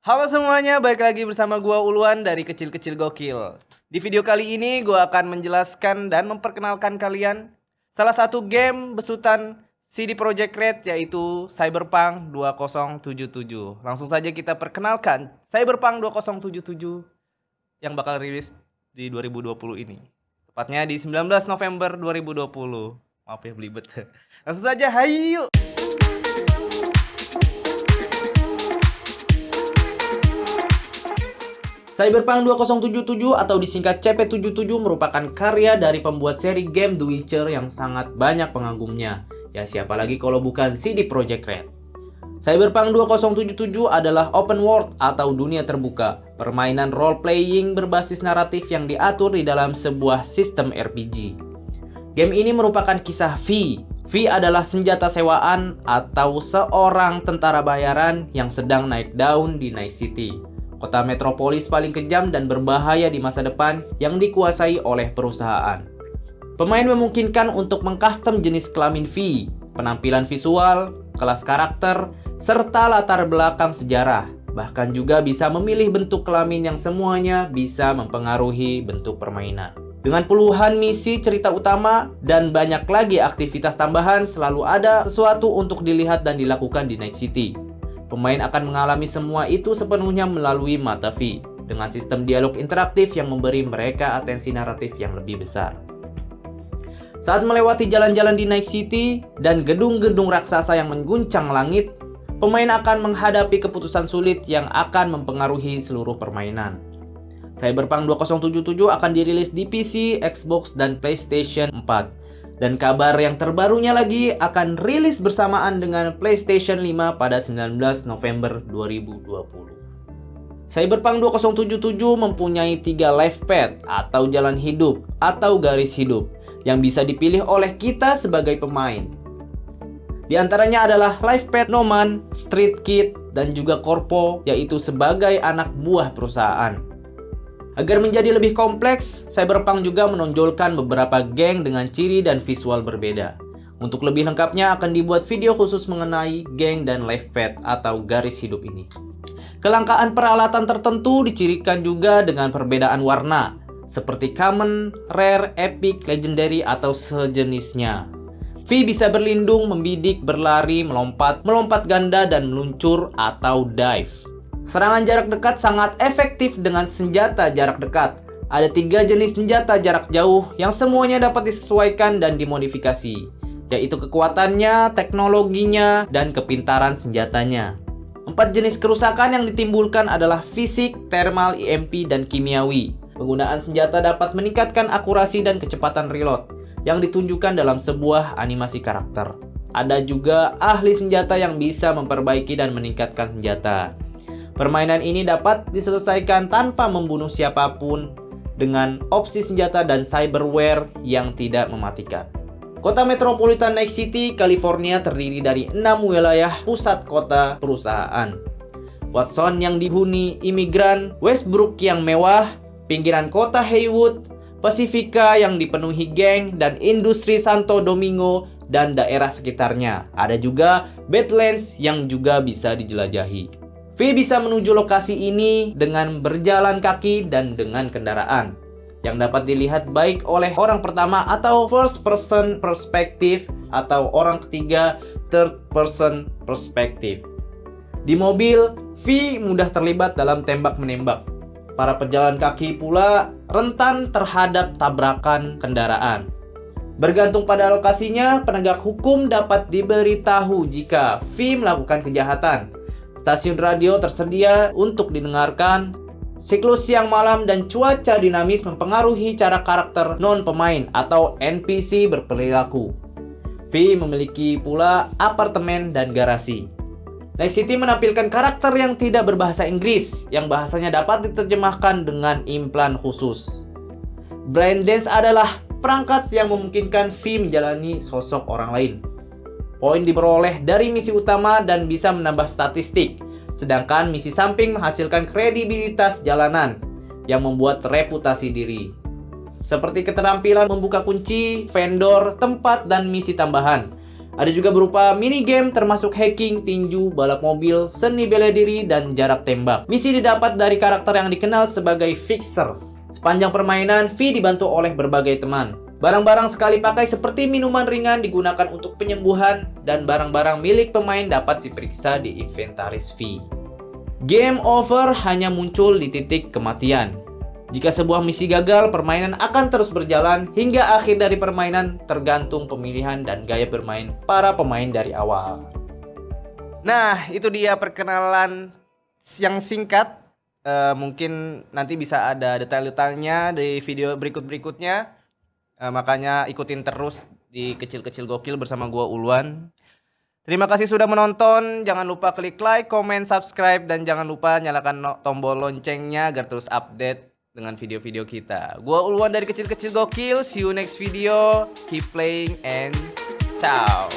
Halo semuanya, balik lagi bersama gua Uluan dari Kecil-Kecil Gokil. Di video kali ini gua akan menjelaskan dan memperkenalkan kalian salah satu game besutan CD Projekt Red, yaitu Cyberpunk 2077. Langsung saja kita perkenalkan Cyberpunk 2077 yang bakal rilis di 2020 ini. Tepatnya di 19 November 2020. Maaf ya belibet. Langsung saja, hayu! Cyberpunk 2077 atau disingkat CP77 merupakan karya dari pembuat seri game The Witcher yang sangat banyak pengagumnya. Ya siapa lagi kalau bukan CD Projekt Red. Cyberpunk 2077 adalah open world atau dunia terbuka, permainan role playing berbasis naratif yang diatur di dalam sebuah sistem RPG. Game ini merupakan kisah V. V adalah senjata sewaan atau seorang tentara bayaran yang sedang naik daun di Night City, kota metropolis paling kejam dan berbahaya di masa depan yang dikuasai oleh perusahaan. Pemain memungkinkan untuk mengcustom jenis kelamin V, penampilan visual, kelas karakter, serta latar belakang sejarah. Bahkan juga bisa memilih bentuk kelamin yang semuanya bisa mempengaruhi bentuk permainan. Dengan puluhan misi cerita utama dan banyak lagi aktivitas tambahan, selalu ada sesuatu untuk dilihat dan dilakukan di Night City. Pemain akan mengalami semua itu sepenuhnya melalui mata V, dengan sistem dialog interaktif yang memberi mereka atensi naratif yang lebih besar. Saat melewati jalan-jalan di Night City dan gedung-gedung raksasa yang mengguncang langit, pemain akan menghadapi keputusan sulit yang akan mempengaruhi seluruh permainan. Cyberpunk 2077 akan dirilis di PC, Xbox, dan PlayStation 4. Dan kabar yang terbarunya lagi akan rilis bersamaan dengan PlayStation 5 pada 19 November 2020. Cyberpunk 2077 mempunyai 3 life path atau jalan hidup atau garis hidup yang bisa dipilih oleh kita sebagai pemain. Di antaranya adalah life path Noman, Street Kid, dan juga Corpo, yaitu sebagai anak buah perusahaan. Agar menjadi lebih kompleks, Cyberpunk juga menonjolkan beberapa geng dengan ciri dan visual berbeda. Untuk lebih lengkapnya akan dibuat video khusus mengenai geng dan life path atau garis hidup ini. Kelangkaan peralatan tertentu dicirikan juga dengan perbedaan warna, seperti common, rare, epic, legendary, atau sejenisnya. V bisa berlindung, membidik, berlari, melompat ganda, dan meluncur atau dive. Serangan jarak dekat sangat efektif dengan senjata jarak dekat. Ada 3 jenis senjata jarak jauh yang semuanya dapat disesuaikan dan dimodifikasi, yaitu kekuatannya, teknologinya, dan kepintaran senjatanya. 4 jenis kerusakan yang ditimbulkan adalah fisik, thermal, EMP, dan kimiawi. Penggunaan senjata dapat meningkatkan akurasi dan kecepatan reload yang ditunjukkan dalam sebuah animasi karakter. Ada juga ahli senjata yang bisa memperbaiki dan meningkatkan senjata. Permainan ini dapat diselesaikan tanpa membunuh siapapun dengan opsi senjata dan cyberware yang tidak mematikan. Kota metropolitan Night City, California terdiri dari 6 wilayah pusat kota perusahaan. Watson yang dihuni imigran, Westbrook yang mewah, pinggiran kota Haywood, Pacifica yang dipenuhi geng, dan industri Santo Domingo dan daerah sekitarnya. Ada juga Badlands yang juga bisa dijelajahi. V bisa menuju lokasi ini dengan berjalan kaki dan dengan kendaraan, yang dapat dilihat baik oleh orang pertama atau first person perspective atau orang ketiga third person perspective. Di mobil, V mudah terlibat dalam tembak-menembak. Para pejalan kaki pula rentan terhadap tabrakan kendaraan. Bergantung pada lokasinya, penegak hukum dapat diberitahu jika V melakukan kejahatan. Stasiun radio tersedia untuk didengarkan. Siklus siang malam dan cuaca dinamis mempengaruhi cara karakter non-pemain atau NPC berperilaku. V memiliki pula apartemen dan garasi. Night City menampilkan karakter yang tidak berbahasa Inggris, yang bahasanya dapat diterjemahkan dengan implan khusus. Brain Dance adalah perangkat yang memungkinkan V menjalani sosok orang lain. Poin diperoleh dari misi utama dan bisa menambah statistik, sedangkan misi samping menghasilkan kredibilitas jalanan yang membuat reputasi diri. Seperti keterampilan membuka kunci, vendor, tempat, dan misi tambahan. Ada juga berupa mini game termasuk hacking, tinju, balap mobil, seni bela diri, dan jarak tembak. Misi didapat dari karakter yang dikenal sebagai Fixers. Sepanjang permainan, V dibantu oleh berbagai teman. Barang-barang sekali pakai seperti minuman ringan digunakan untuk penyembuhan, dan barang-barang milik pemain dapat diperiksa di inventaris V. Game over hanya muncul di titik kematian. Jika sebuah misi gagal, permainan akan terus berjalan hingga akhir dari permainan, tergantung pemilihan dan gaya bermain para pemain dari awal. Nah, itu dia perkenalan yang singkat. Mungkin nanti bisa ada detail-detailnya di video berikut-berikutnya. Makanya ikutin terus di Kecil-Kecil Gokil bersama gua Ulwan. Terima kasih sudah menonton. Jangan lupa klik like, comment, subscribe, dan jangan lupa nyalakan tombol loncengnya agar terus update dengan video-video kita. Gua Ulwan dari Kecil-Kecil Gokil. See you next video. Keep playing and ciao.